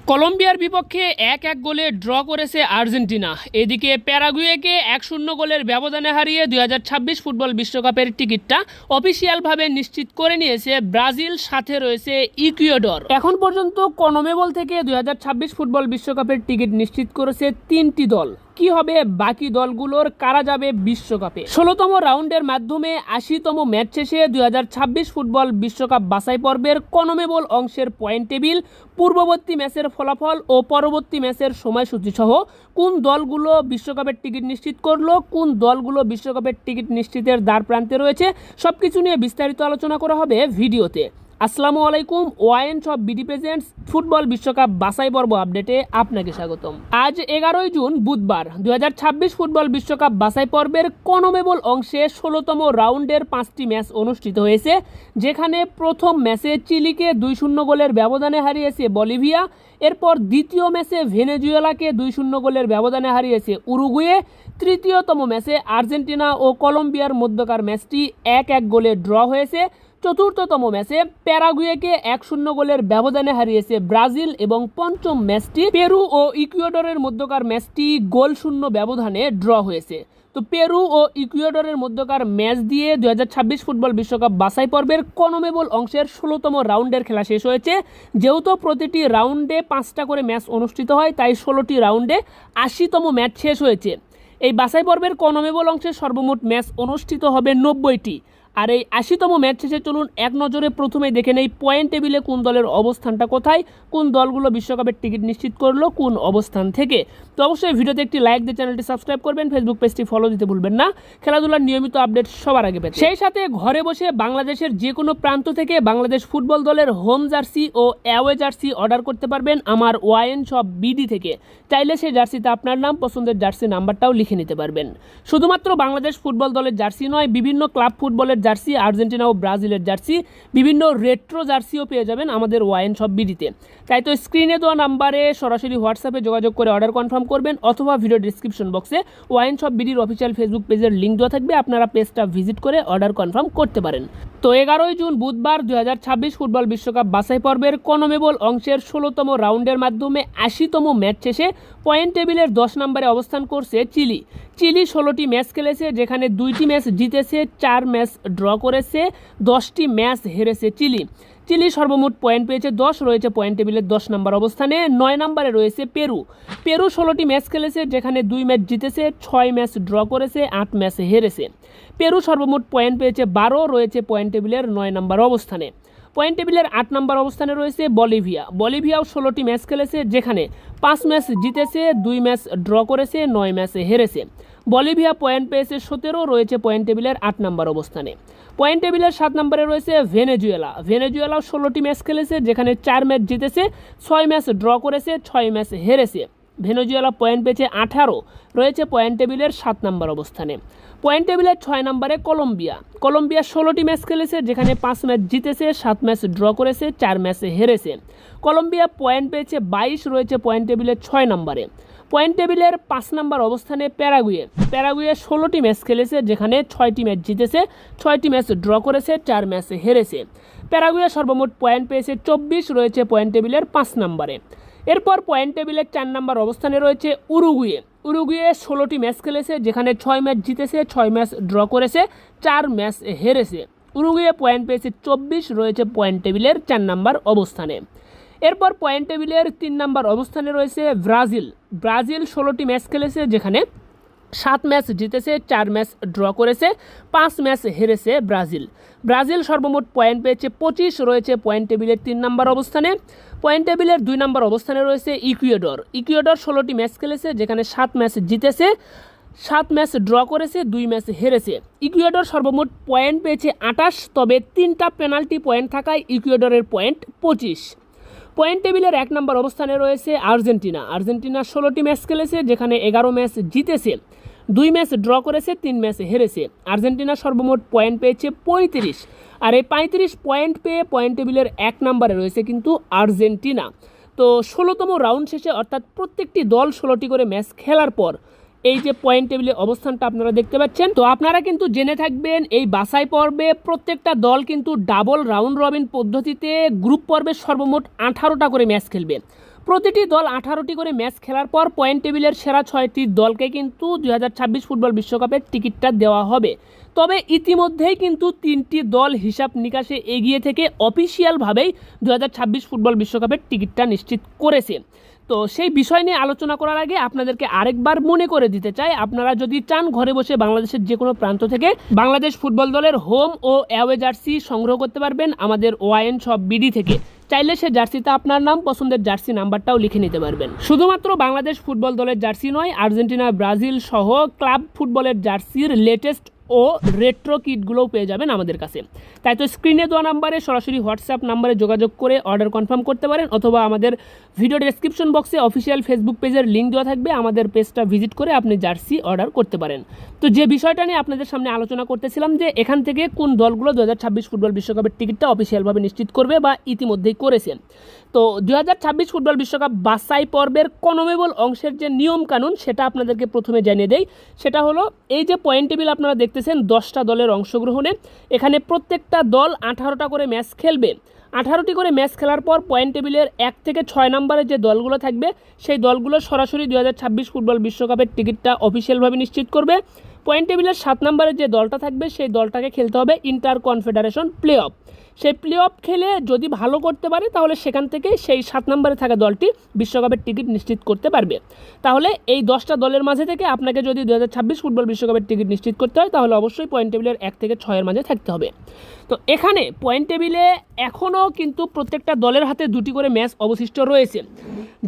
কলম্বিয়ার বিপক্ষে 1-1 গোলে ড্র করেছে আর্জেন্টিনা। এদিকে প্যারাগুয়েকে 1-0 গোলের ব্যবধানে হারিয়ে 2026 ফুটবল বিশ্বকাপের টিকিটটা অফিসিয়ালভাবে নিশ্চিত করে নিয়েছে ব্রাজিল, সাথে রয়েছে ইকুয়েডর। এখন পর্যন্ত কনমেবল থেকে 2026 ফুটবল বিশ্বকাপের টিকিট নিশ্চিত করেছে 3টি দল। কি হবে বাকি দলগুলোর, কারা যাবে বিশ্বকাপে? 16তম রাউন্ডের মাধ্যমে 80তম ম্যাচ শেষে 2026 ফুটবল বিশ্বকাপ বাছাই পর্বের কনমেবল অংশের পয়েন্ট টেবিল, পূর্ববর্তী ম্যাচের ফলাফল ও পরবর্তী ম্যাচের সময়সূচি সহ কোন দলগুলো বিশ্বকাপের টিকিট নিশ্চিত করলো, কোন দলগুলো বিশ্বকাপের টিকিট নিশ্চিতের দ্বার প্রান্তে রয়েছে, সবকিছু নিয়ে বিস্তারিত আলোচনা করা হবে ভিডিওতে। আসসালামু আলাইকুম, wine shop BD presents football বিশ্বকাপ বাছাই পর্ব আপডেটে আপনাকে স্বাগতম। আজ 11 জুন বুধবার 2026 ফুটবল বিশ্বকাপ বাছাই পর্বের কনমেবল অংশে 16তম রাউন্ডের 5টি ম্যাচ অনুষ্ঠিত হয়েছে, যেখানে প্রথম ম্যাচে চিলিকে 2-0 গোলের ব্যবধানে হারিয়েছে বলিভিয়া। এরপর দ্বিতীয় ম্যাচে ভেনেজুয়েলাকে 2-0 গোলের ব্যবধানে হারিয়েছে উরুগুয়ে। তৃতীয়তম ম্যাচে আর্জেন্টিনা ও কলম্বিয়ার মধ্যকার ম্যাচটি 1-1 গোলে ড্র হয়েছে। চতুর্থতম ম্যাচে প্যারাগুয়েকে 1-0 গোলের ব্যবধানে হারিয়েছে ব্রাজিল এবং পঞ্চম ম্যাচটি পেরু ও ইকুয়েডরের মধ্যকার ম্যাচটি গোলশূন্য ব্যবধানে ড্র হয়েছে। তো পেরু ও ইকুয়েডরের মধ্যকার ম্যাচ দিয়ে 2026 ফুটবল বিশ্বকাপ বাছাই পর্বের কনমেবল অংশের 16তম রাউন্ডের খেলা শেষ হয়েছে। যেহেতু প্রতিটি রাউন্ডে 5টা করে ম্যাচ অনুষ্ঠিত হয়, তাই 16টি রাউন্ডে 80তম ম্যাচ শেষ হয়েছে। এই বাছাই পর্বের কনমেবল অংশের সর্বমোট ম্যাচ অনুষ্ঠিত হবে 90টি। আর এই 80তম ম্যাচ শেষে চলুন এক নজরে প্রথমেই দেখে নেই পয়েন্ট টেবিলে কোন দলের অবস্থানটা কোথায়, কোন দলগুলো বিশ্বকাপের টিকিট নিশ্চিত করলো কোন অবস্থান থেকে। তো অবশ্যই ভিডিওতে একটি লাইক দিয়ে চ্যানেলটি সাবস্ক্রাইব করবেন, ফেসবুক পেজটি ফলো দিতে ভুলবেন না, খেলাধুলার নিয়মিত আপডেট সবার আগে পেতে। সেই সাথে ঘরে বসে বাংলাদেশের যে কোনো প্রান্ত থেকে বাংলাদেশ ফুটবল দলের হোম জার্সি ও অ্যাওয়ে জার্সি অর্ডার করতে পারবেন আমার ওয়াইন শপ বিডি থেকে। চাইলে সেই জার্সিতে আপনার নাম, পছন্দের জার্সি নাম্বারটাও লিখে নিতে পারবেন। শুধুমাত্র বাংলাদেশ ফুটবল দলের জার্সি নয়, বিভিন্ন ক্লাব ফুটবলের জার্সি, আর্জেন্টিনা ও ব্রাজিলের জার্সি, বিভিন্ন রেট্রো জার্সিও পেয়ে যাবেন আমাদের ওয়াইন শপ বিডিতে। তাই তো স্ক্রিনে দেওয়া নাম্বারে সরাসরি হোয়াটসঅ্যাপে যোগাযোগ করে অর্ডার কনফার্ম করবেন, অথবা ভিডিও ডিসক্রিপশন বক্সে ওয়াইন শপ বিডির অফিসিয়াল ফেসবুক পেজের লিঙ্ক দেওয়া থাকবে, আপনারা পেজটা ভিজিট করে অর্ডার কনফার্ম করতে পারেন। তো 11 জুন বুধবার 2026 ফুটবল বিশ্বকাপ বাছাই পর্বের কনমেবল অংশের 16তম রাউন্ডের মাধ্যমে 80তম ম্যাচ শেষে পয়েন্ট টেবিলের 10 নম্বরে অবস্থান করছে চিলি। চিলি 16টি ম্যাচ খেলেছে, যেখানে 2টি ম্যাচ জিতেছে, 4 ম্যাচ ড্র করেছে, 10টি ম্যাচ হেরেছে চিলি। চিলি সর্বমোট পয়েন্ট পেয়েছে 10, রয়েছে পয়েন্ট টেবিলের 10 নম্বর অবস্থানে। 9 নম্বরে রয়েছে পেরু। পেরু 16টি ম্যাচ খেলেছে, যেখানে 2 ম্যাচ জিতেছে, 6 ম্যাচ ড্র করেছে, 8 ম্যাচ হেরেছে। পেরু সর্বমোট পয়েন্ট পেয়েছে 12, রয়েছে পয়েন্ট টেবিলের 9 নম্বর অবস্থানে। পয়েন্ট টেবিলের 8 নম্বর অবস্থানে রয়েছে বলিভিয়া। বলিভিয়াও 16টি ম্যাচ খেলেছে, যেখানে 5 ম্যাচ জিতেছে, 2 ম্যাচ ড্র করেছে, 9 ম্যাচ হেরেছে। বলিভিয়া পয়েন্ট পেয়েছে 17, রয়েছে পয়েন্ট টেবিলের 8 নম্বর অবস্থানে। পয়েন্ট টেবিলের 7 নম্বরে রয়েছে ভেনেজুয়েলা। ভেনেজুয়েলাও 16টি ম্যাচ খেলেছে, যেখানে 4 ম্যাচ জিতেছে, 6 ম্যাচ ড্র করেছে, 6 ম্যাচ হেরেছে। ভেনেজুয়েলা পয়েন্ট পেয়েছে 18, রয়েছে পয়েন্ট টেবিলের 7 নম্বর অবস্থানে। পয়েন্ট টেবিলের 6 নম্বরে কলম্বিয়া। কলম্বিয়া 16টি ম্যাচ খেলেছে, যেখানে 5 ম্যাচ জিতেছে, 7 ম্যাচ ড্র করেছে, 4 ম্যাচ হেরেছে। কলম্বিয়া পয়েন্ট পেয়েছে 22, রয়েছে পয়েন্ট টেবিলের 6 নম্বরে। পয়েন্ট টেবিলের 5 নম্বর অবস্থানে প্যারাগুয়ে। প্যারাগুয়ে 16টি ম্যাচ খেলেছে, যেখানে 6টি ম্যাচ জিতেছে, 6টি ম্যাচ ড্র করেছে, 4 ম্যাচ হেরেছে। প্যারাগুয়ে সর্বমোট পয়েন্ট পেয়েছে 24, রয়েছে পয়েন্ট টেবিলের 5 নম্বরে। এরপর পয়েন্ট টেবিলের 4 নম্বর অবস্থানে রয়েছে উরুগুয়ে। উরুগুয়ে 16টি ম্যাচ খেলেছে, যেখানে 6 ম্যাচ জিতেছে, 6 ম্যাচ ড্র করেছে, 4 ম্যাচ হেরেছে। উরুগুয়ে পয়েন্ট পেয়েছে 24, রয়েছে পয়েন্ট টেবিলের 4 নম্বর অবস্থানে। এরপর পয়েন্ট টেবিলের 3 নম্বর অবস্থানে রয়েছে ব্রাজিল। ব্রাজিল 16টি ম্যাচ খেলেছে, যেখানে 7 ম্যাচ জিতেছে, 4 ম্যাচ ড্র করেছে, 5 ম্যাচ হেরেছে ব্রাজিল। ব্রাজিল সর্বমোট পয়েন্ট পেয়েছে 25, রয়েছে পয়েন্ট টেবিলের 3 নম্বর অবস্থানে। পয়েন্ট টেবিলের 2 নম্বর অবস্থানে রয়েছে ইকুয়েডর। ইকুয়েডর 16টি ম্যাচ খেলেছে, যেখানে 7 ম্যাচ জিতেছে, 7 ম্যাচ ড্র করেছে, 2 ম্যাচ হেরেছে। ইকুয়েডর সর্বমোট পয়েন্ট পেয়েছে 28, তবে 3টা পেনাল্টি পয়েন্ট থাকায় ইকুয়েডরের পয়েন্ট 25। পয়েন্ট টেবিলের 1 নম্বর অবস্থানে রয়েছে আর্জেন্টিনা। আর্জেন্টিনা 16টি ম্যাচ খেলেছে, যেখানে 11 ম্যাচ জিতেছে, 2 ম্যাচ ড্র করেছে, 3 ম্যাচ হেরেছে। আর্জেন্টিনা সর্বমোট পয়েন্ট পেয়েছে 35, আর এই 35 পয়েন্ট পেয়ে পয়েন্ট টেবিলের 1 নম্বরে রয়েছে কিন্তু আর্জেন্টিনা। তো 16তম রাউন্ড শেষে, অর্থাৎ প্রত্যেকটি দল 16টি করে ম্যাচ খেলার পর এই যে পয়েন্ট টেবিলে অবস্থানটা আপনারা দেখতে পাচ্ছেন। তো আপনারা কিন্তু জেনে থাকবেন, এই বাছাই পর্বে প্রত্যেকটা দল কিন্তু ডাবল রাউন্ড রবিন পদ্ধতিতে গ্রুপ পর্বে সর্বমোট 18টা করে ম্যাচ খেলবে। প্রতিটি দল 18টি করে ম্যাচ খেলার পর পয়েন্ট টেবিলের সেরা 6টি দলকে কিন্তু 2026 ফুটবল বিশ্বকাপের টিকিটটা দেওয়া হবে। তবে ইতিমধ্যেই কিন্তু 3টি দল হিসাব নিকাশে এগিয়ে থেকে অফিসিয়ালভাবেই 2026 ফুটবল বিশ্বকাপের টিকিটটা নিশ্চিত করেছে। তো সেই বিষয় নিয়ে আলোচনা করার আগে আপনাদেরকে আরেকবার মনে করে দিতে চাই, আপনারা যদি চান ঘরে বসে বাংলাদেশের যে কোনো প্রান্ত থেকে বাংলাদেশ ফুটবল দলের হোম ও অ্যাওয়ে জার্সি সংগ্রহ করতে পারবেন আমাদের ওয়াইন শপ বিডি থেকে। চাইলে সে জার্সিতে আপনার নাম পছন্দের জার্সি নাম্বারটাও লিখে নিতে পারবেন। শুধুমাত্র বাংলাদেশ ফুটবল দলের জার্সি নয়, আর্জেন্টিনা, ব্রাজিল সহ ক্লাব ফুটবলের জার্সির লেটেস্ট ও রেট্রো কিটগুলোও পেয়ে যাবেন আমাদের কাছে। তাই তো স্ক্রিনে দেওয়া নাম্বারে সরাসরি হোয়াটসঅ্যাপ নাম্বারে যোগাযোগ করে অর্ডার কনফার্ম করতে পারেন, অথবা আমাদের ভিডিও ডেসক্রিপশন বক্সে অফিসিয়াল ফেসবুক পেজের লিঙ্ক দেওয়া থাকবে, আমাদের পেজটা ভিজিট করে আপনি জার্সি অর্ডার করতে পারেন। তো যে বিষয়টা নিয়ে আপনাদের সামনে আলোচনা করতেছিলাম যে এখান থেকে কোন দলগুলো 2026 ফুটবল বিশ্বকাপের টিকিটটা অফিসিয়ালভাবে নিশ্চিত করবে বা ইতিমধ্যেই করেছে। তো 2026 ফুটবল বিশ্বকাপ বাছাই পর্বের কনমেবল অংশের যে নিয়ম কানুন সেটা আপনাদেরকে প্রথমে জানিয়ে দেই। সেটা হলো এই যে পয়েন্ট টেবিল আপনারা দেখতেছেন 10টা দলের অংশগ্রহণে, এখানে প্রত্যেকটা দল 18টা করে ম্যাচ খেলবে। 18টি করে ম্যাচ খেলার পর পয়েন্ট টেবিলের 1 থেকে 6 নম্বরের যে দলগুলো থাকবে সেই দলগুলো সরাসরি 2026 ফুটবল বিশ্বকাপের টিকিটটা অফিসিয়ালভাবে নিশ্চিত করবে। পয়েন্ট টেবিলের 7 নম্বরের যে দলটা থাকবে সেই দলটাকে খেলতে হবে ইন্টার কনফেডারেশন প্লে অফ। সেই প্লে অফ খেলে যদি ভালো করতে পারে তাহলে সেখান থেকে সেই 7 নম্বরে থাকা দলটি বিশ্বকাপের টিকিট নিশ্চিত করতে পারবে। তাহলে এই 10টা দলের মাঝে থেকে আপনাকে যদি 2026 ফুটবল বিশ্বকাপের টিকিট নিশ্চিত করতে হয় তাহলে অবশ্যই পয়েন্ট টেবিলের 1 থেকে 6 এর মাঝে থাকতে হবে। তো এখানে পয়েন্ট টেবিলে এখনও কিন্তু প্রত্যেকটা দলের হাতে 2টি করে ম্যাচ অবশিষ্ট রয়েছে।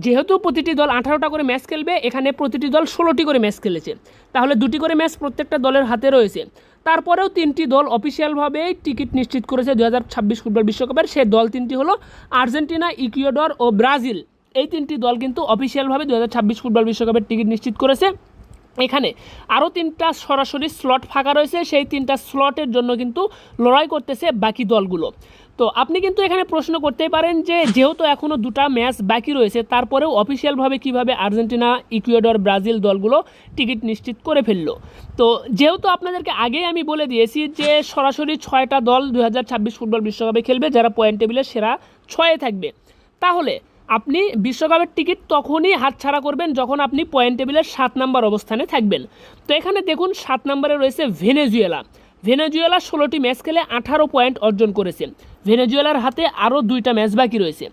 যেহেতু প্রতিটি দল 18টা করে ম্যাচ খেলবে, এখানে প্রতিটি দল 16টি করে ম্যাচ খেলেছে, তাহলে 2টি করে ম্যাচ প্রত্যেকটা দলের হাতে রয়েছে। তারপরেও 3টি দল অফিসিয়ালভাবেই টিকিট নিশ্চিত করেছে 2026 ফুটবল বিশ্বকাপের। সেই দল 3টি হলো আর্জেন্টিনা, ইকুয়েডর ও ব্রাজিল। এই 3টি দল কিন্তু অফিসিয়ালভাবে 2026 ফুটবল বিশ্বকাপের টিকিট নিশ্চিত করেছে। এখানে আরও 3টা সরাসরি স্লট ফাঁকা রয়েছে, সেই 3টা স্লটের জন্য কিন্তু লড়াই করতেছে বাকি দলগুলো। তো আপনি কিন্তু এখানে প্রশ্ন করতেই পারেন যে যেহেতু এখনও 2টা ম্যাচ বাকি রয়েছে তারপরেও অফিসিয়ালভাবে কিভাবে আর্জেন্টিনা, ইকুয়েডর, ব্রাজিল দলগুলো টিকিট নিশ্চিত করে ফেললো। তো যেহেতু আপনাদেরকে আগেই আমি বলে দিয়েছি যে সরাসরি 6টা দল 2026 ফুটবল বিশ্বকাপে খেলবে যারা পয়েন্ট টেবিলের সেরা 6-এ থাকবে, তাহলে আপনি বিশ্বকাপের টিকিট তখনই হাতছাড়া করবেন যখন আপনি পয়েন্ট টেবিলের 7 নম্বর অবস্থানে থাকবেন। তো এখানে দেখুন 7 নম্বরে রয়েছে ভেনেজুয়েলা। ভেনেজুয়েলা 16টি ম্যাচ খেলে 18 পয়েন্ট অর্জন করেছে। ভেনেজুয়েলার হাতে আরও 2টা ম্যাচ বাকি রয়েছে।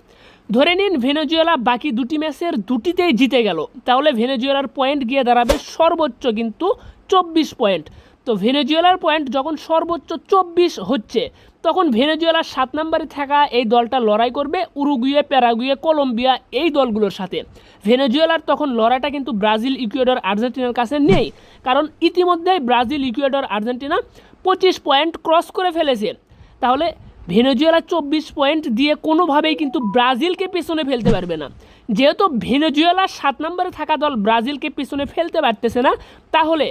ধরে নিন ভেনেজুয়েলা বাকি 2টি ম্যাচের 2টিতেই জিতে গেল, তাহলে ভেনেজুয়েলার পয়েন্ট গিয়ে দাঁড়াবে সর্বোচ্চ কিন্তু 24 পয়েন্ট। তো ভেনেজুয়েলার পয়েন্ট যখন সর্বোচ্চ 24 হচ্ছে তখন ভেনেজুয়েলার 7 নম্বরে থাকা এই দলটা লড়াই করবে উরুগুয়ে, প্যারাগুয়ে, কলম্বিয়া এই দলগুলোর সাথে। ভেনেজুয়েলার তখন লড়াইটা কিন্তু ব্রাজিল, ইকুয়েডর, আর্জেন্টিনার কাছে নেই, কারণ ইতিমধ্যেই Brazil, Ecuador, Argentina 25 point cross করে ফেলেছে। তাহলে ভেনেজুয়েলা 24 পয়েন্ট দিয়ে কোনোভাবেই কিন্তু ব্রাজিলকে পেছনে ফেলতে পারবে না। যেহেতু ভেনেজুয়েলার 7 নম্বরে থাকা দল ব্রাজিলকে পেছনে ফেলতে পারতেছে না, তাহলে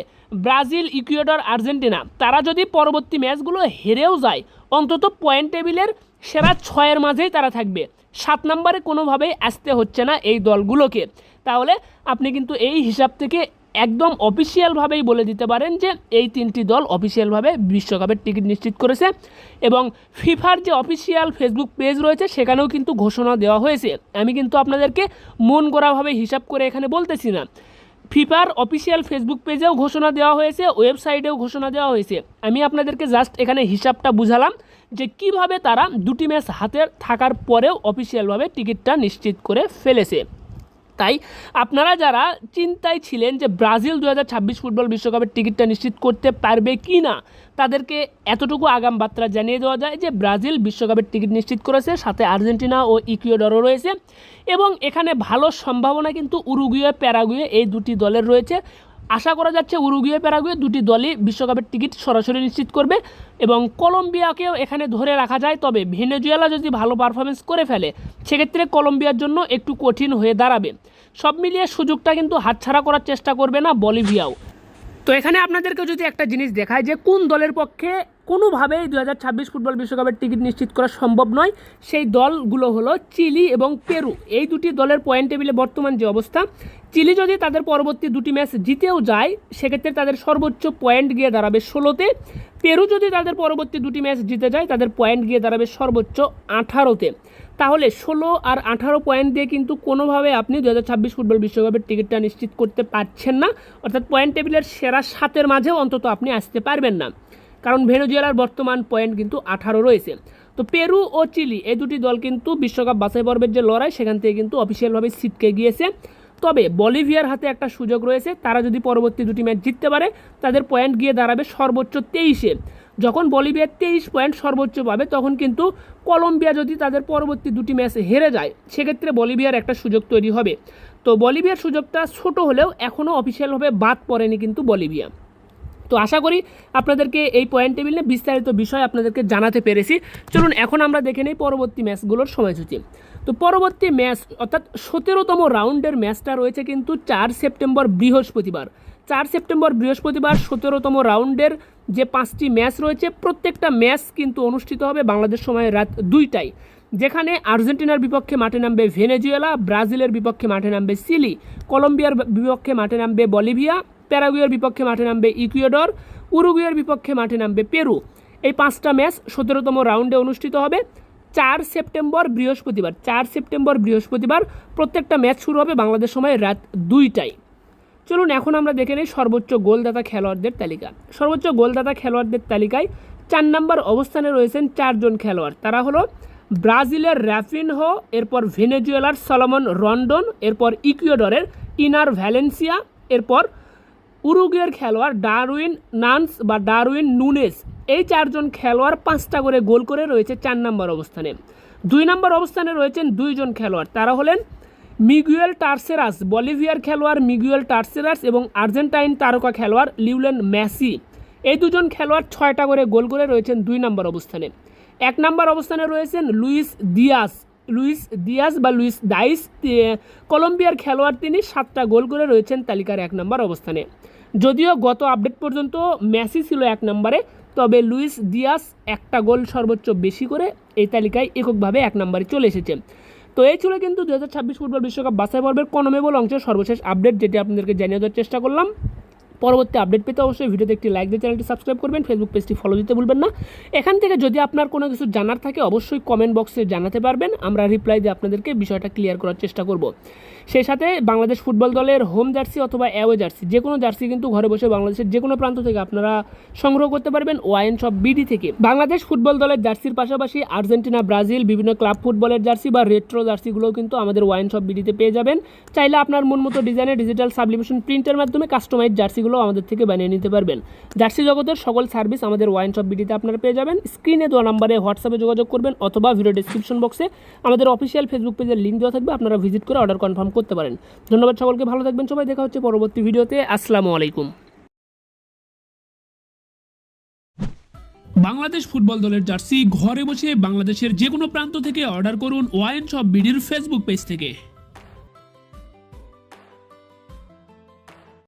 ব্রাজিল, ইকুয়েডর, আর্জেন্টিনা তারা যদি পরবর্তী ম্যাচগুলো হেরেও যায় অন্তত পয়েন্ট টেবিলের সেরা 6-এর মাঝেই তারা থাকবে। 7 নম্বরে কোনোভাবেই আসতে হচ্ছে না এই দলগুলোকে। তাহলে আপনি কিন্তু এই হিসাব থেকে একদম অফিসিয়ালভাবেই বলে দিতে পারেন যে এই 3টি দল অফিসিয়ালভাবে বিশ্বকাপের টিকিট নিশ্চিত করেছে। এবং ফিফার যে অফিসিয়াল ফেসবুক পেজ রয়েছে সেখানেও কিন্তু ঘোষণা দেওয়া হয়েছে। আমি কিন্তু আপনাদেরকে মন গড়াভাবে হিসাব করে এখানে বলতেছি না, ফিফার অফিসিয়াল ফেসবুক পেজেও ঘোষণা দেওয়া হয়েছে, ওয়েবসাইটেও ঘোষণা দেওয়া হয়েছে। আমি আপনাদেরকে জাস্ট এখানে হিসাবটা বুঝালাম যে কিভাবে তারা 2টি ম্যাচ হাতে থাকার পরেও অফিসিয়ালভাবে টিকিটটা নিশ্চিত করে ফেলেছে। তাই আপনারা যারা চিন্তায় ছিলেন যে ব্রাজিল 2026 ফুটবল বিশ্বকাপের টিকিটটা নিশ্চিত করতে পারবে কি না, তাদেরকে এতটুকু আগাম বার্তা জানিয়ে দেওয়া যায় যে ব্রাজিল বিশ্বকাপের টিকিট নিশ্চিত করেছে, সাথে আর্জেন্টিনা ও ইকুয়েডরও রয়েছে। এবং এখানে ভালো সম্ভাবনা কিন্তু উরুগুয়ে, প্যারাগুয়ে এই 2টি দলের রয়েছে। আশা করা যাচ্ছে উরুগুয়ে, প্যারাগুয়ে 2টি দলই বিশ্বকাপের টিকিট সরাসরি নিশ্চিত করবে এবং কলম্বিয়াকেও এখানে ধরে রাখা যায়। তবে ভেনেজুয়েলা যদি ভালো পারফরমেন্স করে ফেলে সেক্ষেত্রে কলম্বিয়ার জন্য একটু কঠিন হয়ে দাঁড়াবে। সব মিলিয়ে সুযোগটা কিন্তু হাতছাড়া করার চেষ্টা করবে না বলিভিয়াও। তো এখানে আপনাদেরকে যদি একটা জিনিস দেখায় যে কোন দলের পক্ষে কোনোভাবেই 2026 ফুটবল বিশ্বকাপের টিকিট নিশ্চিত করা সম্ভব নয়, সেই দলগুলো হলো চিলি এবং পেরু। এই 2টি দলের পয়েন্ট টেবিলে বর্তমান যে অবস্থা, চিলি যদি তাদের পরবর্তী 2টি ম্যাচ জিতেও যায় সেক্ষেত্রে তাদের সর্বোচ্চ পয়েন্ট গিয়ে দাঁড়াবে 16-তে। পেরু যদি তাদের পরবর্তী 2টি ম্যাচ জিতে যায় তাদের পয়েন্ট গিয়ে দাঁড়াবে সর্বোচ্চ 18-তে। তাহলে 16 আর 18 পয়েন্ট দিয়ে কিন্তু কোনোভাবে আপনি 2026 ফুটবল বিশ্বকাপের টিকিটটা নিশ্চিত করতে পারছেন না, অর্থাৎ পয়েন্ট টেবিলের সেরা 7-এর মাঝেও অন্তত আপনি আসতে পারবেন না, কারণ ভেনেজুয়েলার বর্তমান পয়েন্ট কিন্তু 18 রয়েছে। তো পেরু ও চিলি এই দুটি দল কিন্তু বিশ্বকাপ বাছাই পর্বের যে লড়াই সেখান থেকে কিন্তু অফিসিয়ালভাবে ছিটকে গিয়েছে। তবে বলিভিয়ার হাতে একটা সুযোগ রয়েছে, তারা যদি পরবর্তী দুটি ম্যাচ জিততে পারে তাদের পয়েন্ট গিয়ে দাঁড়াবে সর্বোচ্চ 23-এ। যখন বলিভিয়া 23 পয়েন্ট সর্বোচ্চ পাবে তখন কিন্তু কলম্বিয়া যদি তাদের পরবর্তী দুটি ম্যাচ হেরে যায় সেক্ষেত্রে বলিভিয়ার একটা সুযোগ তৈরি হবে। তো বলিভিয়ার সুযোগটা ছোট হলেও এখনও অফিসিয়ালভাবে বাদ পড়েনি কিন্তু বলিভিয়া। তো আশা করি আপনাদেরকে এই পয়েন্ট টেবিলে বিস্তারিত বিষয় আপনাদেরকে জানাতে পেরেছি। চলুন এখন আমরা দেখে নিই পরবর্তী ম্যাচগুলোর সময়সূচি। তো পরবর্তী ম্যাচ অর্থাৎ 17তম রাউন্ডের ম্যাচটা রয়েছে কিন্তু 4 সেপ্টেম্বর বৃহস্পতিবার। 4 সেপ্টেম্বর বৃহস্পতিবার 17তম রাউন্ডের যে 5টি ম্যাচ রয়েছে প্রত্যেকটা ম্যাচ কিন্তু অনুষ্ঠিত হবে বাংলাদেশ সময় রাত 2টায়, যেখানে আর্জেন্টিনার বিপক্ষে মাঠে নামবে ভেনেজুয়েলা, ব্রাজিলের বিপক্ষে মাঠে নামবে চিলি, কলম্বিয়ার বিপক্ষে মাঠে নামবে বলিভিয়া, প্যারাগুয়ের বিপক্ষে মাঠে নামবে ইকুয়েডর, উরুগুয়ের বিপক্ষে মাঠে নামবে পেরু। এই 5টা ম্যাচ 17তম রাউন্ডে অনুষ্ঠিত হবে 4 সেপ্টেম্বর বৃহস্পতিবার। 4 সেপ্টেম্বর বৃহস্পতিবার প্রত্যেকটা ম্যাচ শুরু হবে বাংলাদেশ সময় রাত 2টায়। চলুন এখন আমরা দেখে নিই সর্বোচ্চ গোলদাতা খেলোয়াড়দের তালিকা। সর্বোচ্চ গোলদাতা খেলোয়াড়দের তালিকায় 4 নম্বর অবস্থানে রয়েছেন 4 জন খেলোয়াড়। তারা হলো ব্রাজিলের র্যাফিনহো, এরপর ভেনেজুয়েলার সলোমন রন্ডন, এরপর ইকুয়েডরের ইনার ভ্যালেন্সিয়া, এরপর উরুগুয়ের খেলোয়াড় ডারউইন নান্স বা ডারউইন নুনেস। এই 4 জন খেলোয়াড় 5টা করে গোল করে রয়েছে 4 নম্বর অবস্থানে। 2 নম্বর অবস্থানে রয়েছেন 2 জন খেলোয়াড়, তারা হলেন মিগুয়েল টার্সেরাস, বলিভিয়ার খেলোয়াড় মিগুয়েল টার্সেরাস এবং আর্জেন্টাইন তারকা খেলোয়াড় লিওনেল মেসি। এই 2 জন খেলোয়াড় 6টা করে গোল করে রয়েছেন 2 নম্বর অবস্থানে। 1 নম্বর অবস্থানে রয়েছেন লুইস ডাইস, কলম্বিয়ার খেলোয়াড়, তিনি 7টা গোল করে রয়েছেন তালিকার 1 নম্বর অবস্থানে। যদিও গত আপডেট পর্যন্ত মেসি ছিল 1 নম্বরে, তবে লুইস দিয়াস 1টা গোল সর্বোচ্চ বেশি করে এই তালিকায় এককভাবে 1 নম্বরে চলে এসেছে। তো এই ছিল কিন্তু 2026 ফুটবল বিশ্বকাপ বাছাই পর্বের কনমেবল অংশের সর্বশেষ আপডেট, যেটি আপনাদেরকে জানিয়ে দেওয়ার চেষ্টা করলাম। পরবর্তী আপডেট পেতে অবশ্যই ভিডিওতে একটি লাইক দিয়ে চ্যানেলটি সাবস্ক্রাইব করবেন, ফেসবুক পেজটি ফলো দিতে ভুলবেন না। এখান থেকে যদি আপনার কোনো কিছু জানার থাকে অবশ্যই কমেন্ট বক্সে জানাতে পারবেন, আমরা রিপ্লাই দিয়ে আপনাদেরকে বিষয়টা ক্লিয়ার করার চেষ্টা করব। সেই সাথে বাংলাদেশ ফুটবল দলের হোম জার্সি অথবা অ্যাওয়ে জার্সি, যে কোনো জার্সি কিন্তু ঘরে বসে বাংলাদেশের যে কোনো প্রান্ত থেকে আপনারা সংগ্রহ করতে পারবেন ওয়াইন শপ বিডি থেকে। বাংলাদেশ ফুটবল দলের জার্সির পাশাপাশি আর্জেন্টিনা, ব্রাজিল, বিভিন্ন ক্লাব ফুটবলের জার্সি বা রেট্রো জার্সিগুলোও কিন্তু আমাদের ওয়াইন শপ বিডিতে পেয়ে যাবেন। চাইলে আপনার মন মতো ডিজাইনের ডিজিটাল সাবলিমেশন প্রিন্টের মাধ্যমে কাস্টমাইজ জার্সিগুলো আমাদের থেকে বানিয়ে নিতে পারবেন। জার্সি জগতের সকল সার্ভিস আমাদের ওয়াইন শপ বিডিতে আপনারা পেয়ে যাবেন। স্ক্রিনে দেওয়া নাম্বারে হোয়াটসঅ্যাপে যোগাযোগ করবেন অথবা ভিডিও ডেসক্রিপশন বক্সে আমাদের অফিসিয়াল ফেসবুক পেজের লিঙ্ক দেওয়া থাকবে, আপনারা ভিজিট করে অর্ডার কনফার্ম করতে পারেন। ধন্যবাদ সকলকে, ভালো থাকবেন সবাই, দেখা হচ্ছে পরবর্তী ভিডিওতে। আসসালামু আলাইকুম। বাংলাদেশ ফুটবল দলের জার্সি ঘরে বসে বাংলাদেশের যে কোনো প্রান্ত থেকে অর্ডার করুন ওয়াইন শপ বিডির ফেসবুক পেজ থেকে।